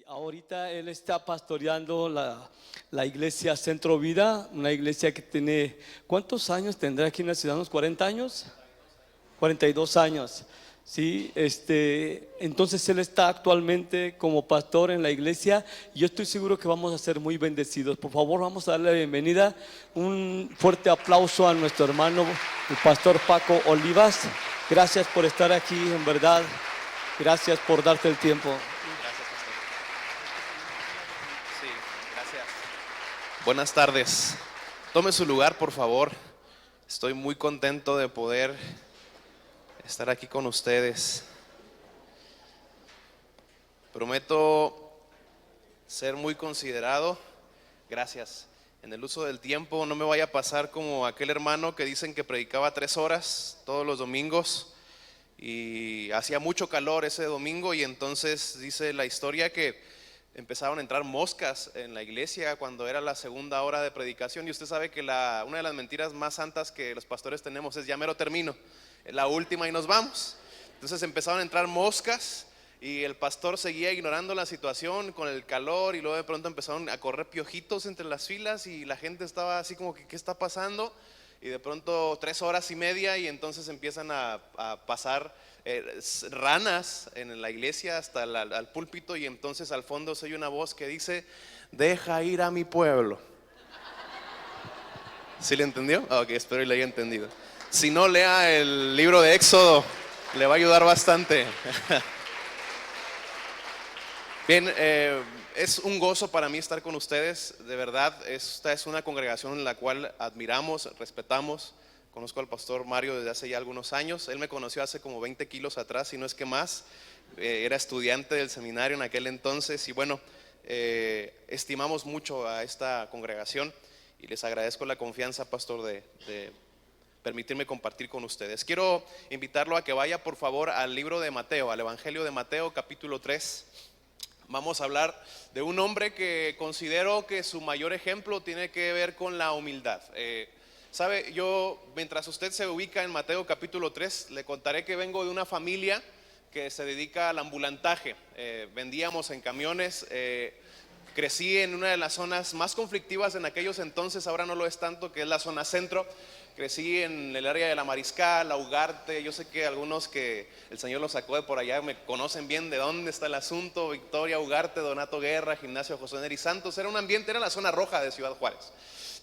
Ahorita él está pastoreando la iglesia Centro Vida, una iglesia que tiene, ¿cuántos años tendrá aquí en la ciudad? ¿Unos 40 años? 42 años. Sí, entonces él está actualmente como pastor en la iglesia y yo estoy seguro que vamos a ser muy bendecidos. Por favor, vamos a darle la bienvenida, un fuerte aplauso a nuestro hermano, el pastor Paco Olivas. Gracias por estar aquí, en verdad. Gracias por darte el tiempo. Gracias, pastor. Sí, gracias. Buenas tardes. Tome su lugar, por favor. Estoy muy contento de poder estar aquí con ustedes. Prometo ser muy considerado. Gracias. En el uso del tiempo no me vaya a pasar como aquel hermano que dicen que predicaba 3 horas todos los domingos y hacía mucho calor ese domingo, y entonces dice la historia que empezaron a entrar moscas en la iglesia cuando era la segunda hora de predicación. Y usted sabe que una de las mentiras más santas que los pastores tenemos es: ya mero termino, es la última y nos vamos. Entonces empezaron a entrar moscas y el pastor seguía ignorando la situación con el calor, y luego de pronto empezaron a correr piojitos entre las filas y la gente estaba así como que ¿qué está pasando? Y de pronto 3 horas y media, y entonces empiezan a pasar ranas en la iglesia hasta al púlpito, y entonces al fondo se oye una voz que dice: deja ir a mi pueblo. ¿Sí le entendió? Ok, espero que le haya entendido. Si no, lea el libro de Éxodo, le va a ayudar bastante. Bien, es un gozo para mí estar con ustedes. De verdad, esta es una congregación en la cual admiramos, respetamos. Conozco al pastor Mario desde hace ya algunos años. Él me conoció hace como 20 kilos atrás, si no es que más. Era estudiante del seminario en aquel entonces, y bueno, estimamos mucho a esta congregación y les agradezco la confianza, pastor, de permitirme compartir con ustedes. Quiero invitarlo a que vaya por favor al libro de Mateo, al Evangelio de Mateo, capítulo 3. Vamos a hablar de un hombre que considero que su mayor ejemplo tiene que ver con la humildad. Sabe, yo, mientras usted se ubica en Mateo capítulo 3, le contaré que vengo de una familia que se dedica al ambulantaje. Vendíamos en camiones. Crecí en una de las zonas más conflictivas en aquellos entonces, ahora no lo es tanto, que es la zona centro. Crecí en el área de la Mariscal, la Ugarte. Yo sé que algunos que el Señor los sacó de por allá me conocen bien de dónde está el asunto. Victoria, Ugarte, Donato Guerra, Gimnasio José Neri Santos. Era un ambiente, era la zona roja de Ciudad Juárez.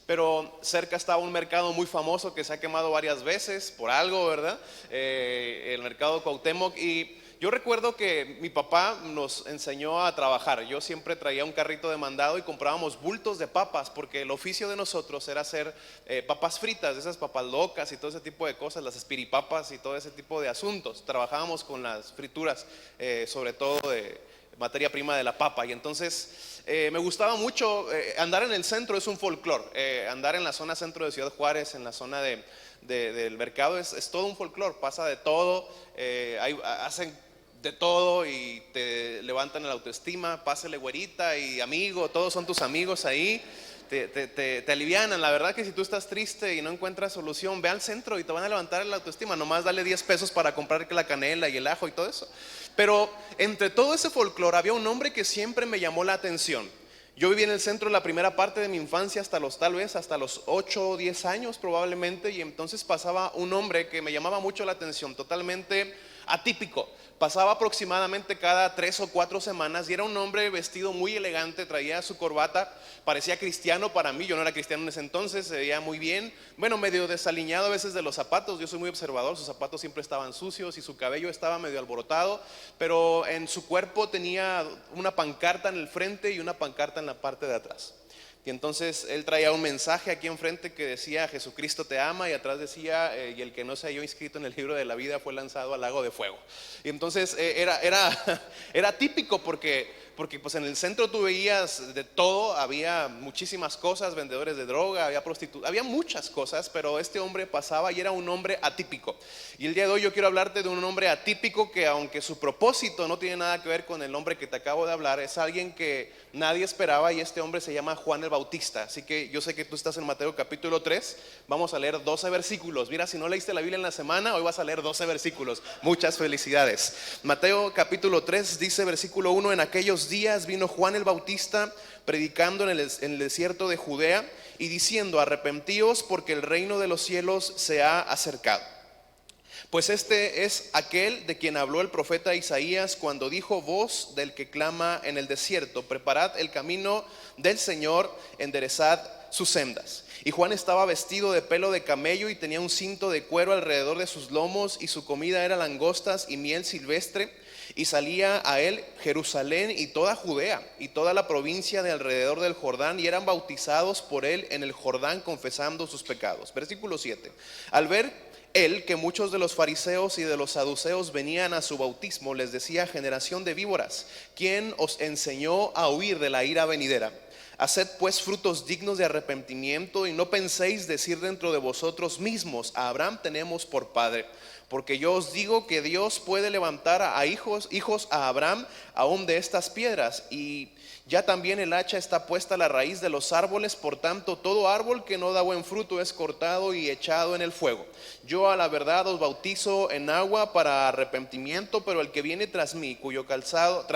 Pero cerca estaba un mercado muy famoso que se ha quemado varias veces por algo, ¿verdad? El mercado Cuauhtémoc. Y yo recuerdo que mi papá nos enseñó a trabajar. Yo siempre traía un carrito de mandado y comprábamos bultos de papas, porque el oficio de nosotros era hacer papas fritas, esas papas locas y todo ese tipo de cosas, las espiripapas y todo ese tipo de asuntos. Trabajábamos con las frituras, sobre todo de materia prima de la papa. Y entonces me gustaba mucho andar en el centro. Es un folclore, andar en la zona centro de Ciudad Juárez, en la zona del mercado, es todo un folclore. Pasa de todo, hacen de todo y te levantan la autoestima. Pásale, güerita y amigo, todos son tus amigos ahí. Te alivianan. La verdad que si tú estás triste y no encuentras solución, ve al centro y te van a levantar la autoestima. Nomás dale 10 pesos para comprar la canela y el ajo y todo eso. Pero entre todo ese folclore había un hombre que siempre me llamó la atención. Yo viví en el centro la primera parte de mi infancia, tal vez hasta los 8 o 10 años probablemente, y entonces pasaba un hombre que me llamaba mucho la atención, totalmente atípico. Pasaba aproximadamente cada 3 o 4 semanas y era un hombre vestido muy elegante, traía su corbata, parecía cristiano para mí. Yo no era cristiano en ese entonces, se veía muy bien, bueno, medio desaliñado a veces de los zapatos. Yo soy muy observador, sus zapatos siempre estaban sucios y su cabello estaba medio alborotado, pero en su cuerpo tenía una pancarta en el frente y una pancarta en la parte de atrás. Y entonces él traía un mensaje aquí enfrente que decía: Jesucristo te ama, y atrás decía y el que no se halló inscrito en el libro de la vida fue lanzado al lago de fuego. Y entonces era típico porque pues en el centro tú veías de todo. Había muchísimas cosas, vendedores de droga, había prostitutas, había muchas cosas, pero este hombre pasaba y era un hombre atípico. Y el día de hoy yo quiero hablarte de un hombre atípico que, aunque su propósito no tiene nada que ver con el hombre que te acabo de hablar, es alguien que nadie esperaba, y este hombre se llama Juan el Bautista. Así que yo sé que tú estás en Mateo capítulo 3. Vamos a leer 12 versículos. Mira, si no leíste la Biblia en la semana, hoy vas a leer 12 versículos. Muchas felicidades. Mateo capítulo 3 dice versículo 1: en aquellos días vino Juan el Bautista predicando en el desierto de Judea y diciendo: arrepentíos, porque el reino de los cielos se ha acercado. Pues este es aquel de quien habló el profeta Isaías cuando dijo: voz del que clama en el desierto, preparad el camino del Señor, enderezad sus sendas. Y Juan estaba vestido de pelo de camello y tenía un cinto de cuero alrededor de sus lomos, y su comida era langostas y miel silvestre. Y salía a él Jerusalén y toda Judea y toda la provincia de alrededor del Jordán, y eran bautizados por él en el Jordán, confesando sus pecados. Versículo 7. Al ver él que muchos de los fariseos y de los saduceos venían a su bautismo, les decía: generación de víboras, ¿quién os enseñó a huir de la ira venidera? Haced pues frutos dignos de arrepentimiento, y no penséis decir dentro de vosotros mismos: a Abraham tenemos por padre. Porque yo os digo que Dios puede levantar a hijos a Abraham aún de estas piedras. Y ya también el hacha está puesta a la raíz de los árboles. Por tanto, todo árbol que no da buen fruto es cortado y echado en el fuego. Yo a la verdad os bautizo en agua para arrepentimiento, pero el que viene tras de mí, cuyo calzado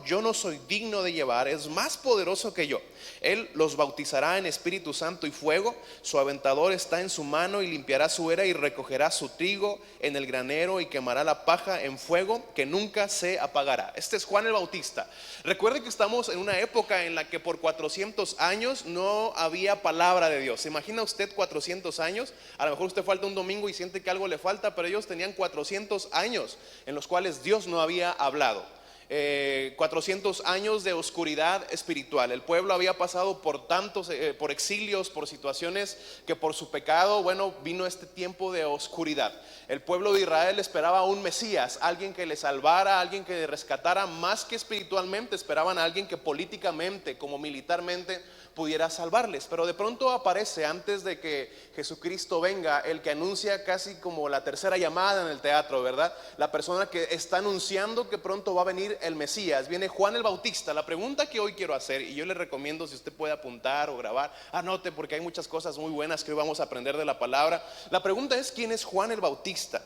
yo no soy digno de llevar, es más poderoso que yo. Él los bautizará en Espíritu Santo y fuego. Su aventador está en su mano, y limpiará su era y recogerá su trigo en el granero, y quemará la paja en fuego que nunca se apagará. Este es Juan el Bautista. Recuerde que estamos en una época en la que por 400 años no había palabra de Dios. ¿Se imagina usted 400 años? A lo mejor usted falta un domingo y siente que algo le falta, pero ellos tenían 400 años en los cuales Dios no había hablado. 400 años de oscuridad espiritual. El pueblo había pasado por tantos, por exilios, por situaciones que por su pecado, vino este tiempo de oscuridad. El pueblo de Israel esperaba a un Mesías, alguien que le salvara, alguien que le rescatara. Más que espiritualmente, esperaban a alguien que políticamente, como militarmente, pudiera salvarles. Pero de pronto aparece, antes de que Jesucristo venga, el que anuncia casi como la tercera llamada en el teatro, ¿verdad? La persona que está anunciando que pronto va a venir el Mesías. Viene Juan el Bautista. La pregunta que hoy quiero hacer, y yo le recomiendo, si usted puede apuntar o grabar, anote, porque hay muchas cosas muy buenas que hoy vamos a aprender de la palabra. La pregunta es: ¿quién es Juan el Bautista?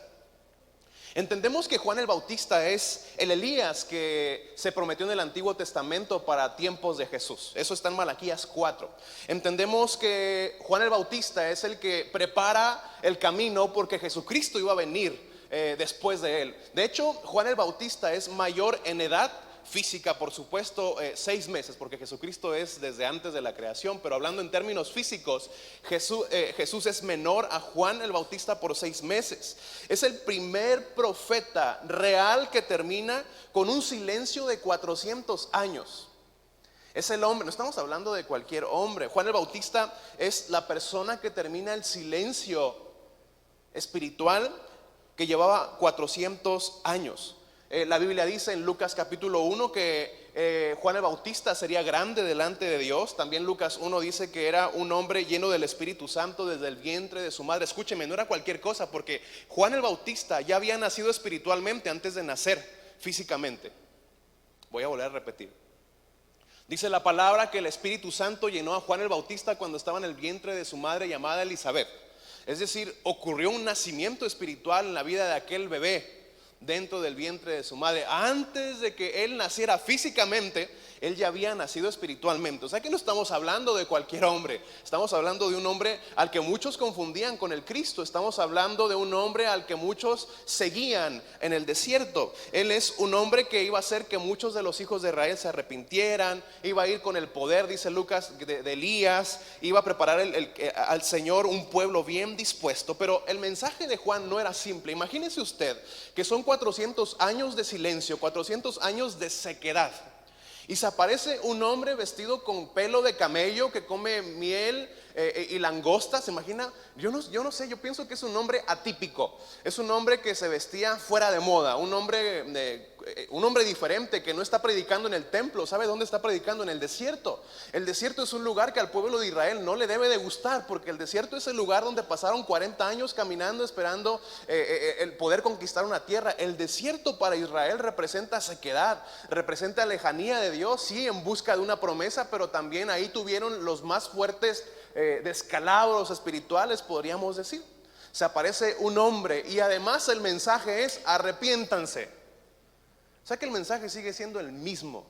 Entendemos que Juan el Bautista es el Elías que se prometió en el Antiguo Testamento para tiempos de Jesús. Eso está en Malaquías 4. Entendemos que Juan el Bautista es el que prepara el camino, porque Jesucristo iba a venir después de él. De hecho, Juan el Bautista es mayor en edad física, por supuesto, 6 meses, porque Jesucristo es desde antes de la creación. Pero hablando en términos físicos, Jesús es menor a Juan el Bautista por 6 meses. Es el primer profeta real que termina con un silencio de 400 años. Es el hombre, no estamos hablando de cualquier hombre. Juan el Bautista es la persona que termina el silencio espiritual que llevaba 400 años. La Biblia dice en Lucas capítulo 1 que Juan el Bautista sería grande delante de Dios. También Lucas 1 dice que era un hombre lleno del Espíritu Santo desde el vientre de su madre. Escúcheme, no era cualquier cosa, porque Juan el Bautista ya había nacido espiritualmente antes de nacer físicamente. Voy a volver a repetir. Dice la palabra que el Espíritu Santo llenó a Juan el Bautista cuando estaba en el vientre de su madre llamada Elizabeth. Es decir, ocurrió un nacimiento espiritual en la vida de aquel bebé dentro del vientre de su madre. Antes de que él naciera físicamente, él ya había nacido espiritualmente. O sea que no estamos hablando de cualquier hombre. Estamos hablando de un hombre al que muchos confundían con el Cristo. Estamos hablando de un hombre al que muchos seguían en el desierto. Él es un hombre que iba a hacer que muchos de los hijos de Israel se arrepintieran. Iba a ir con el poder, dice Lucas, de Elías. Iba a preparar al Señor un pueblo bien dispuesto. Pero el mensaje de Juan no era simple. Imagínese usted que son 400 años de silencio, 400 años de sequedad, y se aparece un hombre vestido con pelo de camello que come miel y langosta, ¿se imagina? Yo no sé, yo pienso que es un hombre atípico, es un hombre que se vestía fuera de moda, un hombre diferente que no está predicando en el templo. ¿Sabe dónde está predicando? En el desierto. El desierto es un lugar que al pueblo de Israel no le debe de gustar, porque el desierto es el lugar donde pasaron 40 años caminando esperando el poder conquistar una tierra. El desierto para Israel representa sequedad, representa lejanía de Dios, sí, en busca de una promesa, pero también ahí tuvieron los más fuertes descalabros espirituales, podríamos decir. Se aparece un hombre y además el mensaje es: arrepiéntanse. O sea que el mensaje sigue siendo el mismo.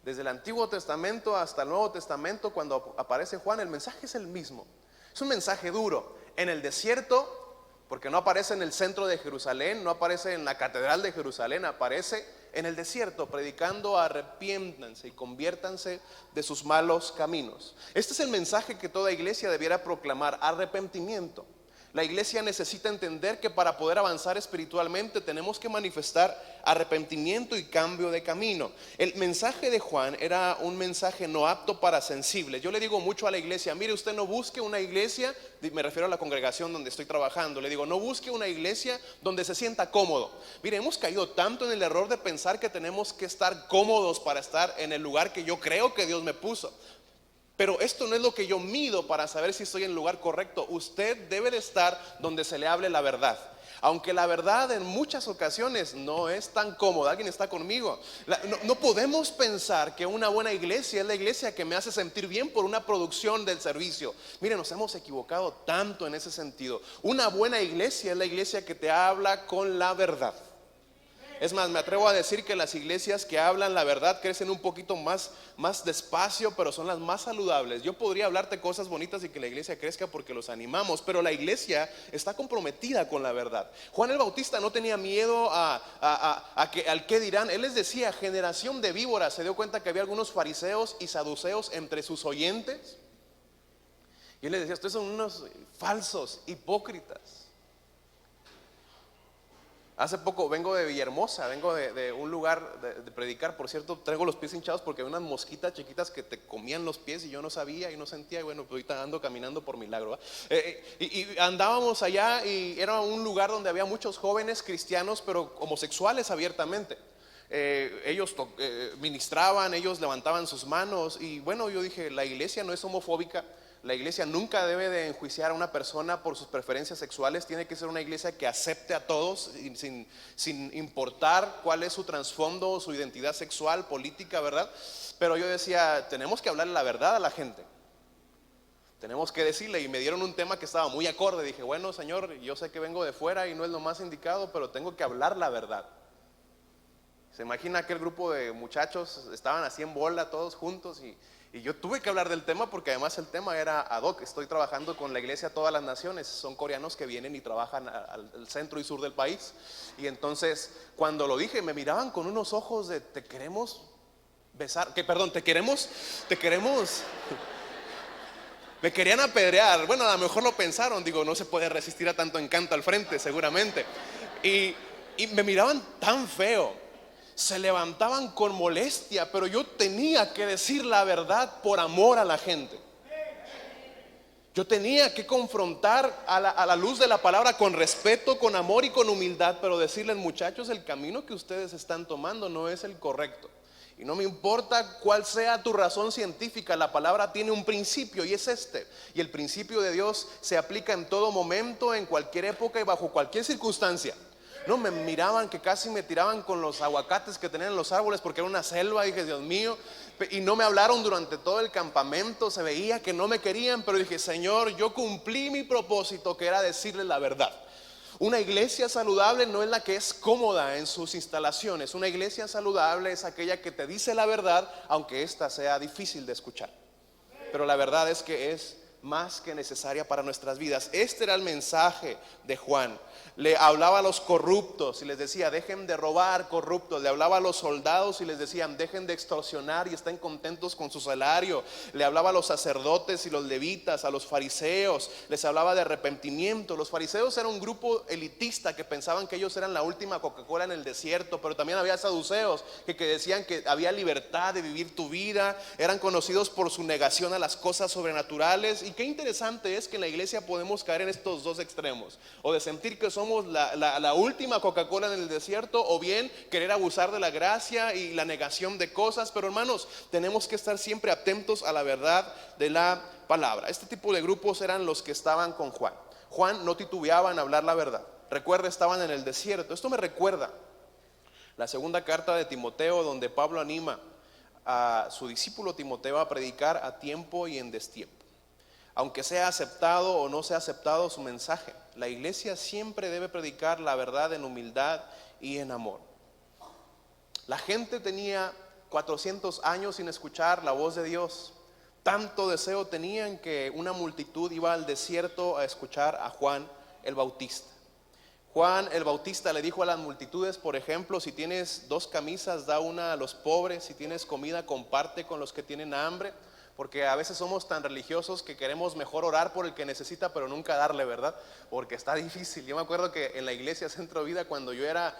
Desde el Antiguo Testamento hasta el Nuevo Testamento, cuando aparece Juan, el mensaje es el mismo. Es un mensaje duro. En el desierto, porque no aparece en el centro de Jerusalén, no aparece en la catedral de Jerusalén, aparece en el desierto predicando: arrepiéntanse y conviértanse de sus malos caminos. Este es el mensaje que toda iglesia debiera proclamar: arrepentimiento. La iglesia necesita entender que para poder avanzar espiritualmente tenemos que manifestar arrepentimiento y cambio de camino. El mensaje de Juan era un mensaje no apto para sensibles. Yo le digo mucho a la iglesia: mire, usted no busque una iglesia, me refiero a la congregación donde estoy trabajando, le digo, no busque una iglesia donde se sienta cómodo. Mire, hemos caído tanto en el error de pensar que tenemos que estar cómodos para estar en el lugar que yo creo que Dios me puso. Pero esto no es lo que yo mido para saber si estoy en el lugar correcto. Usted debe de estar donde se le hable la verdad. Aunque la verdad en muchas ocasiones no es tan cómoda. ¿Alguien está conmigo? No podemos pensar que una buena iglesia es la iglesia que me hace sentir bien por una producción del servicio. Mire, nos hemos equivocado tanto en ese sentido. Una buena iglesia es la iglesia que te habla con la verdad. Es más, me atrevo a decir que las iglesias que hablan la verdad crecen un poquito más despacio, pero son las más saludables. Yo podría hablarte cosas bonitas y que la iglesia crezca porque los animamos, pero la iglesia está comprometida con la verdad. Juan el Bautista no tenía miedo al qué dirán. Él les decía: generación de víboras. Se dio cuenta que había algunos fariseos y saduceos entre sus oyentes, y él les decía: ustedes son unos falsos, hipócritas. Hace poco vengo de Villahermosa, vengo de un lugar de predicar. Por cierto, traigo los pies hinchados porque había unas mosquitas chiquitas que te comían los pies y yo no sabía y no sentía. Y bueno, pues ahorita ando caminando por milagro, y andábamos allá, y era un lugar donde había muchos jóvenes cristianos, pero homosexuales abiertamente. Ellos ministraban, ellos levantaban sus manos. Y bueno, yo dije: la iglesia no es homofóbica. La iglesia nunca debe de enjuiciar a una persona por sus preferencias sexuales. Tiene que ser una iglesia que acepte a todos sin importar cuál es su trasfondo, su identidad sexual, política, ¿verdad? Pero yo decía: tenemos que hablarle la verdad a la gente. Tenemos que decirle. Y me dieron un tema que estaba muy acorde. Dije: bueno, Señor, yo sé que vengo de fuera y no es lo más indicado, pero tengo que hablar la verdad. Se imagina aquel grupo de muchachos, estaban así en bola todos juntos, y yo tuve que hablar del tema porque además el tema era ad hoc. Estoy trabajando con la iglesia Todas las Naciones. Son coreanos que vienen y trabajan al centro y sur del país. Y entonces cuando lo dije, me miraban con unos ojos de: te queremos besar, te queremos me querían apedrear. Bueno, a lo mejor lo pensaron. Digo, no se puede resistir a tanto encanto al frente, seguramente. Y me miraban tan feo. Se levantaban con molestia, pero yo tenía que decir la verdad por amor a la gente. Yo tenía que confrontar a la luz de la palabra con respeto, con amor y con humildad, pero decirles: muchachos, el camino que ustedes están tomando no es el correcto. Y no me importa cuál sea tu razón científica, la palabra tiene un principio y es este. Y el principio de Dios se aplica en todo momento, en cualquier época y bajo cualquier circunstancia. No, me miraban que casi me tiraban con los aguacates que tenían en los árboles porque era una selva. Dije: Dios mío. Y no me hablaron durante todo el campamento. Se veía que no me querían, pero dije: Señor, yo cumplí mi propósito, que era decirles la verdad. Una iglesia saludable no es la que es cómoda en sus instalaciones. Una iglesia saludable es aquella que te dice la verdad, aunque ésta sea difícil de escuchar. Pero la verdad es que es más que necesaria para nuestras vidas. Este era el mensaje de Juan. Le hablaba a los corruptos y les decía: dejen de robar, corruptos. Le hablaba a los soldados y les decían: dejen de extorsionar y estén contentos con su salario. Le hablaba a los sacerdotes y los levitas, a los fariseos, les hablaba de arrepentimiento. Los fariseos eran un grupo elitista que pensaban que ellos eran la última Coca-Cola en el desierto, pero también había saduceos que decían que había libertad de vivir tu vida. Eran conocidos por su negación a las cosas sobrenaturales, Y qué interesante es que en la iglesia podemos caer en estos dos extremos, o de sentir que somos la última Coca-Cola en el desierto, o bien querer abusar de la gracia y la negación de cosas. Pero hermanos, tenemos que estar siempre atentos a la verdad de la palabra. Este tipo de grupos eran los que estaban con Juan. Juan no titubeaba en hablar la verdad. Recuerda, estaban en el desierto. Esto me recuerda la segunda carta de Timoteo, donde Pablo anima a su discípulo Timoteo a predicar a tiempo y en destiempo. Aunque sea aceptado o no sea aceptado su mensaje, la iglesia siempre debe predicar la verdad en humildad y en amor. La gente tenía 400 años sin escuchar la voz de Dios. Tanto deseo tenían que una multitud iba al desierto a escuchar a Juan el Bautista. Juan el Bautista le dijo a las multitudes, por ejemplo, si tienes 2 camisas, da una a los pobres; si tienes comida, comparte con los que tienen hambre. Porque a veces somos tan religiosos que queremos mejor orar por el que necesita, pero nunca darle, ¿verdad? Porque está difícil. Yo me acuerdo que en la iglesia Centro Vida, cuando yo era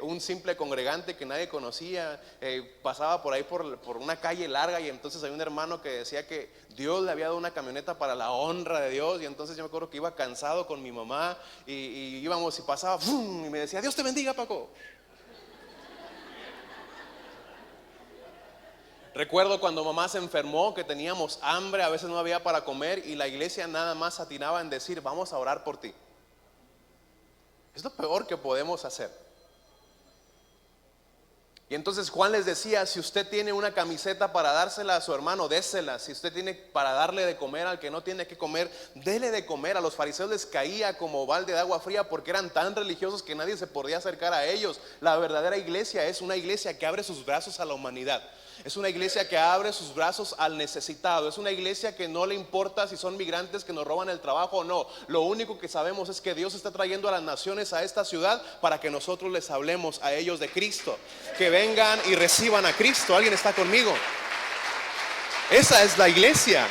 un simple congregante que nadie conocía, pasaba por ahí por una calle larga, y entonces hay un hermano que decía que Dios le había dado una camioneta para la honra de Dios. Y entonces yo me acuerdo que iba cansado con mi mamá y íbamos y pasaba, ¡fum!, y me decía: Dios te bendiga, Paco. Recuerdo cuando mamá se enfermó, que teníamos hambre, a veces no había para comer, y la iglesia nada más atinaba en decir: vamos a orar por ti. Es lo peor que podemos hacer. Y entonces Juan les decía: si usted tiene una camiseta para dársela a su hermano, désela. Si usted tiene para darle de comer al que no tiene que comer, dele de comer. A los fariseos les caía como balde de agua fría, porque eran tan religiosos que nadie se podía acercar a ellos. La verdadera iglesia es una iglesia que abre sus brazos a la humanidad. Es una iglesia que abre sus brazos al necesitado. Es una iglesia que no le importa si son migrantes que nos roban el trabajo o no. Lo único que sabemos es que Dios está trayendo a las naciones a esta ciudad para que nosotros les hablemos a ellos de Cristo. Que vengan y reciban a Cristo. ¿Alguien está conmigo? Esa es la iglesia.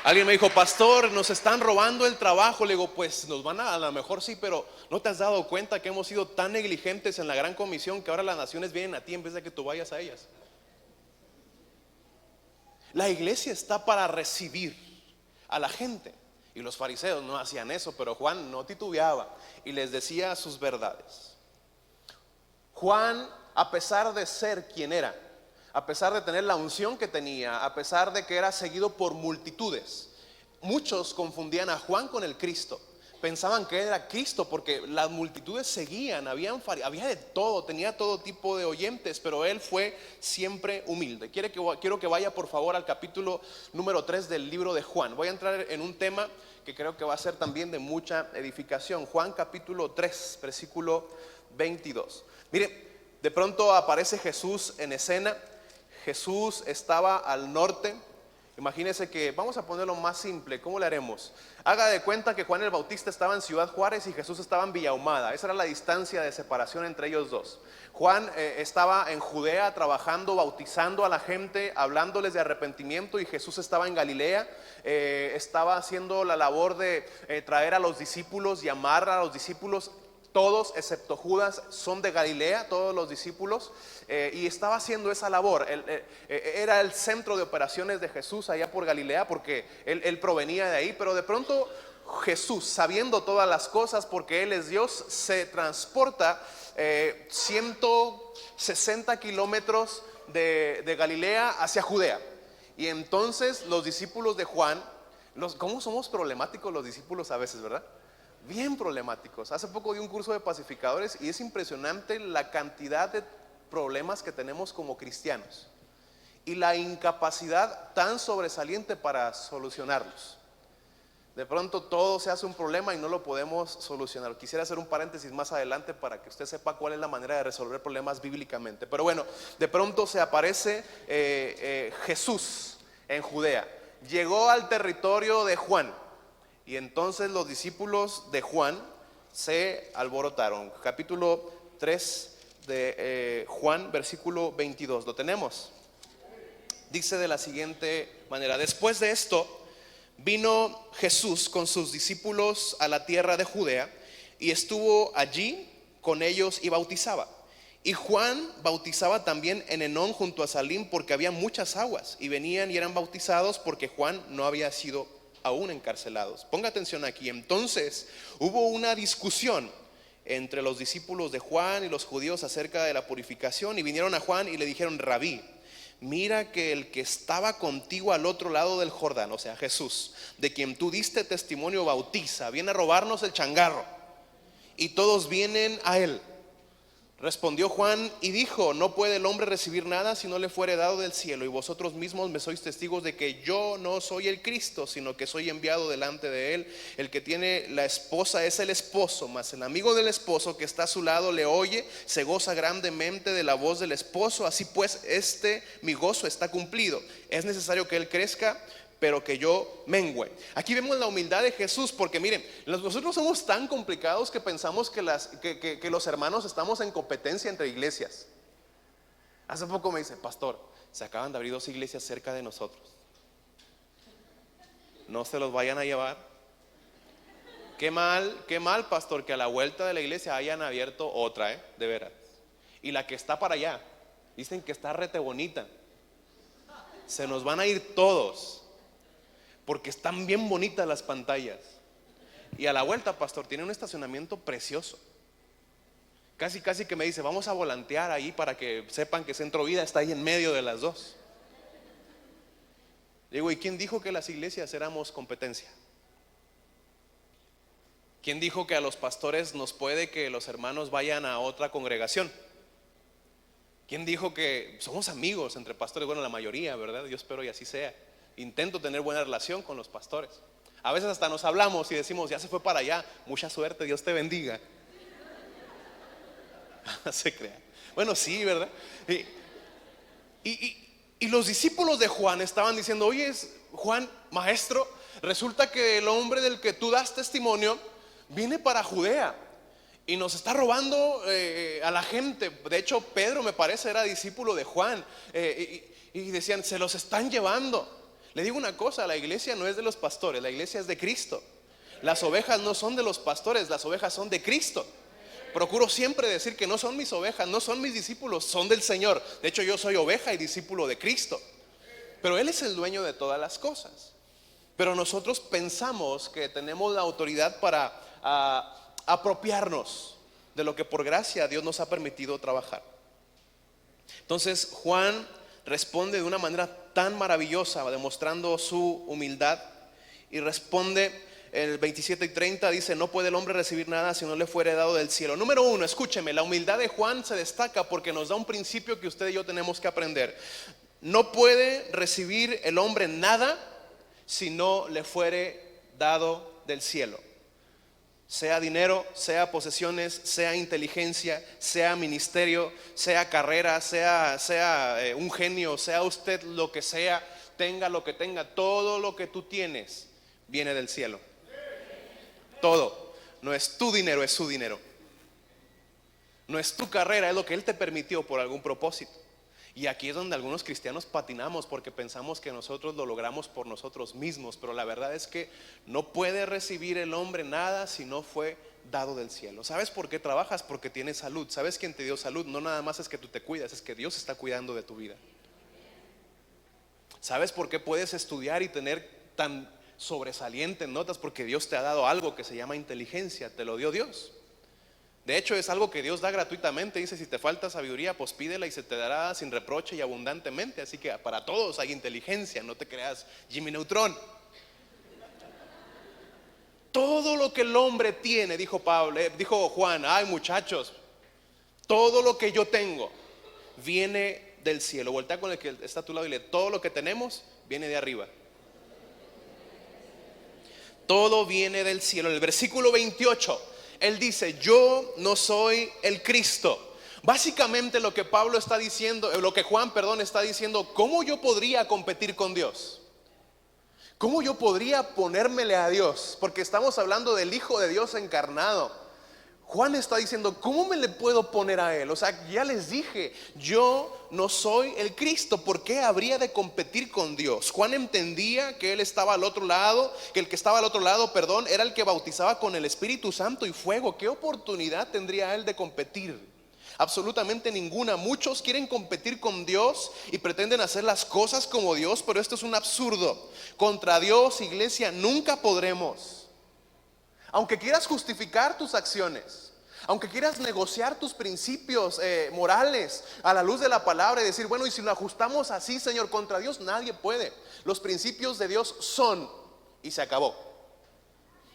Alguien me dijo: pastor, nos están robando el trabajo. Le digo: pues nos van a lo mejor sí, pero ¿no te has dado cuenta que hemos sido tan negligentes en la gran comisión que ahora las naciones vienen a ti en vez de que tú vayas a ellas? La iglesia está para recibir a la gente, y los fariseos no hacían eso, pero Juan no titubeaba y les decía sus verdades. Juan, a pesar de ser quien era, a pesar de tener la unción que tenía, a pesar de que era seguido por multitudes, muchos confundían a Juan con el Cristo. Pensaban que era Cristo porque las multitudes seguían, había de todo, tenía todo tipo de oyentes, pero él fue siempre humilde. Quiero que vaya por favor al capítulo número 3 del libro de Juan. Voy a entrar en un tema que creo que va a ser también de mucha edificación. Juan capítulo 3, versículo 22. Mire, de pronto aparece Jesús en escena. Jesús estaba al norte. Imagínense que, vamos a ponerlo más simple, ¿cómo le haremos? Haga de cuenta que Juan el Bautista estaba en Ciudad Juárez y Jesús estaba en Villa Ahumada. Esa era la distancia de separación entre ellos dos. Juan estaba en Judea trabajando, bautizando a la gente, hablándoles de arrepentimiento, y Jesús estaba en Galilea, estaba haciendo la labor de traer a los discípulos y amar a los discípulos. Todos, excepto Judas, son de Galilea, todos los discípulos, y estaba haciendo esa labor. Era el centro de operaciones de Jesús allá por Galilea, porque él provenía de ahí. Pero de pronto Jesús, sabiendo todas las cosas, porque Él es Dios, se transporta 160 kilómetros de Galilea hacia Judea. Y entonces los discípulos de Juan, ¿cómo somos problemáticos los discípulos a veces, verdad? Bien problemáticos. Hace poco di un curso de pacificadores y es impresionante la cantidad de problemas que tenemos como cristianos y la incapacidad tan sobresaliente para solucionarlos. De pronto todo se hace un problema y no lo podemos solucionar. Quisiera hacer un paréntesis más adelante para que usted sepa cuál es la manera de resolver problemas bíblicamente. Pero bueno, de pronto se aparece Jesús en Judea. Llegó al territorio de Juan. Y entonces los discípulos de Juan se alborotaron. Capítulo 3 de Juan, versículo 22. ¿Lo tenemos? Dice de la siguiente manera: después de esto, vino Jesús con sus discípulos a la tierra de Judea y estuvo allí con ellos y bautizaba. Y Juan bautizaba también en Enón junto a Salim, porque había muchas aguas, y venían y eran bautizados porque Juan no había sido aún encarcelado. Ponga atención aquí. Entonces hubo una discusión entre los discípulos de Juan y los judíos acerca de la purificación, y vinieron a Juan y le dijeron: Rabí, mira que el que estaba contigo al otro lado del Jordán, o sea Jesús, de quien tú diste testimonio, bautiza, viene a robarnos el changarro, y todos vienen a él. Respondió Juan y dijo: no puede el hombre recibir nada si no le fuere dado del cielo, y vosotros mismos me sois testigos de que yo no soy el Cristo, sino que soy enviado delante de él. El que tiene la esposa es el esposo, mas el amigo del esposo que está a su lado le oye, se goza grandemente de la voz del esposo. Así pues, mi gozo está cumplido. Es necesario que él crezca, pero que yo mengüe. Aquí vemos la humildad de Jesús, porque miren, nosotros somos tan complicados que pensamos que los hermanos estamos en competencia entre iglesias. Hace poco me dice: pastor, se acaban de abrir 2 iglesias cerca de nosotros, no se los vayan a llevar. Qué mal, pastor, que a la vuelta de la iglesia hayan abierto otra, de veras. Y la que está para allá, dicen que está rete bonita. Se nos van a ir todos, porque están bien bonitas las pantallas. Y a la vuelta, pastor, tiene un estacionamiento precioso. Casi que me dice: vamos a volantear ahí para que sepan que Centro Vida está ahí en medio de las dos. Digo: ¿y quién dijo que las iglesias éramos competencia? ¿Quién dijo que a los pastores nos puede que los hermanos vayan a otra congregación? ¿Quién dijo que somos amigos entre pastores? Bueno, la mayoría, ¿verdad? Yo espero y así sea. Intento tener buena relación con los pastores. A veces hasta nos hablamos y decimos: ya se fue para allá, mucha suerte, Dios te bendiga. Se crea. Bueno, sí, ¿verdad? Y los discípulos de Juan estaban diciendo: oye, Juan, maestro, resulta que el hombre del que tú das testimonio viene para Judea y nos está robando a la gente. De hecho, Pedro, me parece, era discípulo de Juan, y decían: se los están llevando. Le digo una cosa: la iglesia no es de los pastores, la iglesia es de Cristo. Las ovejas no son de los pastores, las ovejas son de Cristo. Procuro siempre decir que no son mis ovejas, no son mis discípulos, son del Señor. De hecho, yo soy oveja y discípulo de Cristo, pero Él es el dueño de todas las cosas. Pero nosotros pensamos que tenemos la autoridad para apropiarnos de lo que por gracia Dios nos ha permitido trabajar. Entonces Juan responde de una manera tan maravillosa, demostrando su humildad, y responde en el 27 y 30, dice: no puede el hombre recibir nada si no le fuere dado del cielo. Número 1, escúcheme, la humildad de Juan se destaca porque nos da un principio que usted y yo tenemos que aprender. No puede recibir el hombre nada si no le fuere dado del cielo. Sea dinero, sea posesiones, sea inteligencia, sea ministerio, sea carrera, sea un genio, sea usted lo que sea, tenga lo que tenga, todo lo que tú tienes viene del cielo. Todo. No es tu dinero, es su dinero. No es tu carrera, es lo que Él te permitió por algún propósito. Y aquí es donde algunos cristianos patinamos, porque pensamos que nosotros lo logramos por nosotros mismos. Pero la verdad es que no puede recibir el hombre nada si no fue dado del cielo. ¿Sabes por qué trabajas? Porque tienes salud. ¿Sabes quién te dio salud? No nada más es que tú te cuidas, es que Dios está cuidando de tu vida. ¿Sabes por qué puedes estudiar y tener tan sobresalientes notas? Porque Dios te ha dado algo que se llama inteligencia. Te lo dio Dios. De hecho, es algo que Dios da gratuitamente. Dice: si te falta sabiduría, pues pídela y se te dará sin reproche y abundantemente. Así que para todos hay inteligencia, no te creas Jimmy Neutron. Todo lo que el hombre tiene, dijo Juan: ay, muchachos, todo lo que yo tengo viene del cielo. Voltea con el que está a tu lado y dile: todo lo que tenemos viene de arriba. Todo viene del cielo. En el versículo 28 él dice: yo no soy el Cristo. Básicamente lo que Juan está diciendo: ¿cómo yo podría competir con Dios? ¿Cómo yo podría ponérmele a Dios? Porque estamos hablando del Hijo de Dios encarnado. Juan está diciendo: ¿cómo me le puedo poner a Él? O sea, ya les dije, yo no soy el Cristo. ¿Por qué habría de competir con Dios? Juan entendía que Él estaba al otro lado, que el que estaba al otro lado, era el que bautizaba con el Espíritu Santo y fuego. ¿Qué oportunidad tendría Él de competir? Absolutamente ninguna. Muchos quieren competir con Dios y pretenden hacer las cosas como Dios, pero esto es un absurdo. Contra Dios, iglesia, nunca podremos. Aunque quieras justificar tus acciones, aunque quieras negociar tus principios morales a la luz de la palabra y decir, bueno, y si lo ajustamos así, Señor, contra Dios nadie puede. Los principios de Dios son, y se acabó.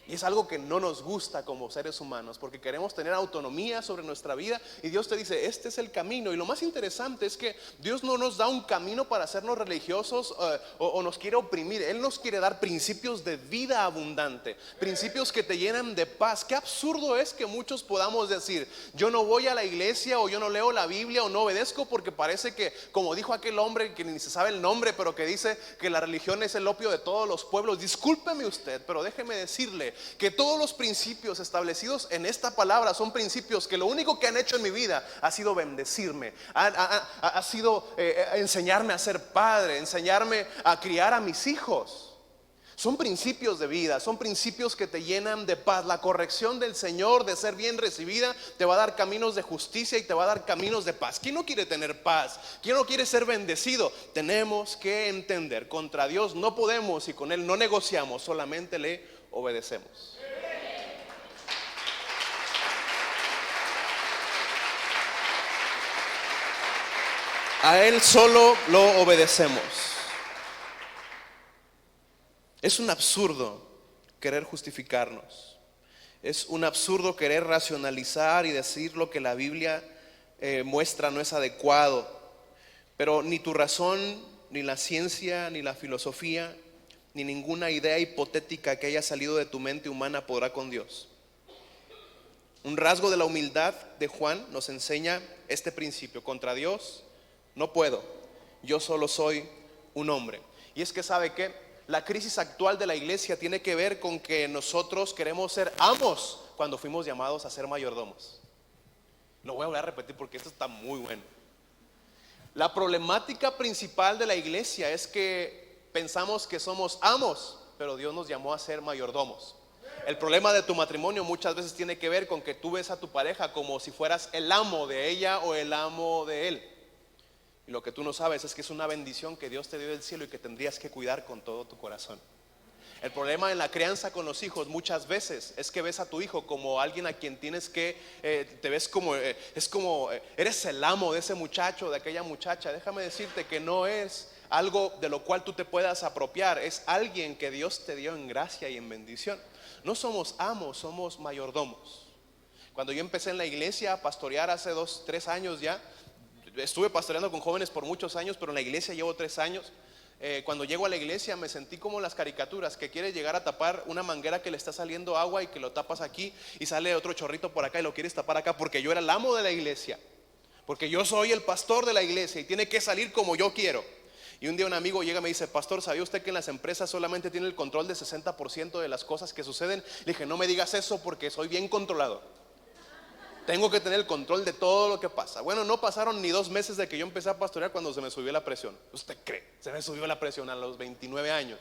Y es algo que no nos gusta como seres humanos, porque queremos tener autonomía sobre nuestra vida. Y Dios te dice, este es el camino. Y lo más interesante es que Dios no nos da un camino para hacernos religiosos o nos quiere oprimir. Él nos quiere dar principios de vida abundante, principios que te llenan de paz. Qué absurdo es que muchos podamos decir, yo no voy a la iglesia, o yo no leo la Biblia, o no obedezco, porque parece que, como dijo aquel hombre que ni se sabe el nombre, pero que dice que la religión es el opio de todos los pueblos. Discúlpeme usted, pero déjeme decirle que todos los principios establecidos en esta palabra son principios que lo único que han hecho en mi vida ha sido bendecirme, ha sido enseñarme a ser padre, enseñarme a criar a mis hijos. Son principios de vida, son principios que te llenan de paz. La corrección del Señor, de ser bien recibida, te va a dar caminos de justicia y te va a dar caminos de paz. ¿Quién no quiere tener paz? ¿Quién no quiere ser bendecido? Tenemos que entender, contra Dios no podemos y con Él no negociamos, solamente le obedecemos. A Él solo lo obedecemos. Es un absurdo querer justificarnos. Es un absurdo querer racionalizar y decir lo que la Biblia muestra no es adecuado. Pero ni tu razón, ni la ciencia, ni la filosofía, ni ninguna idea hipotética que haya salido de tu mente humana podrá con Dios. Un rasgo de la humildad de Juan nos enseña este principio: contra Dios no puedo, yo solo soy un hombre. Y es que ¿sabe qué? La crisis actual de la iglesia tiene que ver con que nosotros queremos ser amos cuando fuimos llamados a ser mayordomos. Lo voy a repetir porque esto está muy bueno. La problemática principal de la iglesia es que pensamos que somos amos, pero Dios nos llamó a ser mayordomos. El problema de tu matrimonio muchas veces tiene que ver con que tú ves a tu pareja como si fueras el amo de ella o el amo de él. Y lo que tú no sabes es que es una bendición que Dios te dio del cielo y que tendrías que cuidar con todo tu corazón. El problema en la crianza con los hijos muchas veces es que ves a tu hijo como alguien a quien tienes que, te ves como, eres el amo de ese muchacho, de aquella muchacha. Déjame decirte que no es algo de lo cual tú te puedas apropiar, es alguien que Dios te dio en gracia y en bendición. No somos amos, somos mayordomos. Cuando yo empecé en la iglesia a pastorear hace 2, 3 años ya, estuve pastoreando con jóvenes por muchos años, pero en la iglesia llevo 3 años. Cuando llego a la iglesia me sentí como las caricaturas, que quieres llegar a tapar una manguera que le está saliendo agua y que lo tapas aquí y sale otro chorrito por acá y lo quieres tapar acá, porque yo era el amo de la iglesia, porque yo soy el pastor de la iglesia y tiene que salir como yo quiero. Y un día un amigo llega y me dice: pastor, ¿sabía usted que en las empresas solamente tiene el control del 60% de las cosas que suceden? Le dije: no me digas eso porque soy bien controlado. Tengo que tener el control de todo lo que pasa. Bueno, no pasaron ni 2 meses de que yo empecé a pastorear cuando se me subió la presión. ¿Usted cree? Se me subió la presión a los 29 años.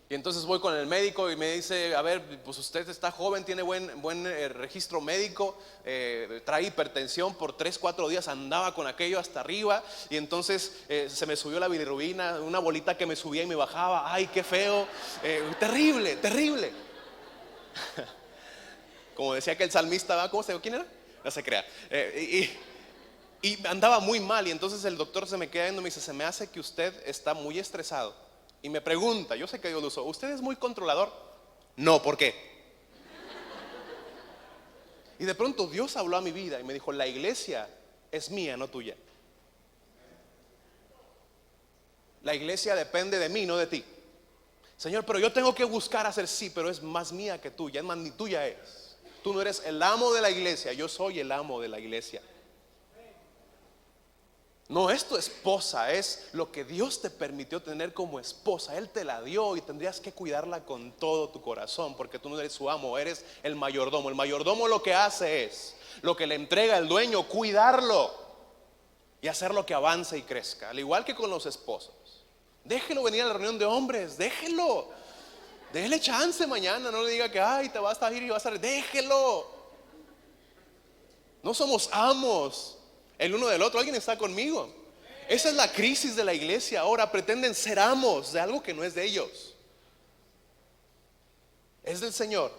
Y entonces voy con el médico y me dice: a ver, pues usted está joven, tiene buen registro médico, trae hipertensión, por 3, 4 días andaba con aquello hasta arriba. Y entonces se me subió la bilirrubina, una bolita que me subía y me bajaba. Ay, qué feo, terrible, terrible. Como decía que el salmista, ¿cómo se llama? ¿Quién era? No se crea. Y andaba muy mal. Y entonces el doctor se me queda viendo y me dice: se me hace que usted está muy estresado. Y me pregunta, yo sé que Dios lo usó: ¿usted es muy controlador? No, ¿por qué? Y de pronto Dios habló a mi vida y me dijo: la iglesia es mía, no tuya. La iglesia depende de mí, no de ti. Señor, pero yo tengo que buscar hacer, sí, pero es más mía que tuya, es más, ni tuya es. Tú no eres el amo de la iglesia, yo soy el amo de la iglesia. No es tu esposa, es lo que Dios te permitió tener como esposa. Él te la dio y tendrías que cuidarla con todo tu corazón, porque tú no eres su amo, eres el mayordomo. El mayordomo lo que hace es, lo que le entrega el dueño, cuidarlo y hacer lo que avance y crezca. Al igual que con los esposos. Déjelo venir a la reunión de hombres, déjelo. Déjele chance mañana, no le diga que ay, te vas a ir y vas a... Déjelo. No somos amos el uno del otro. ¿Alguien está conmigo? Esa es la crisis de la iglesia ahora. Pretenden ser amos de algo que no es de ellos. Es del Señor.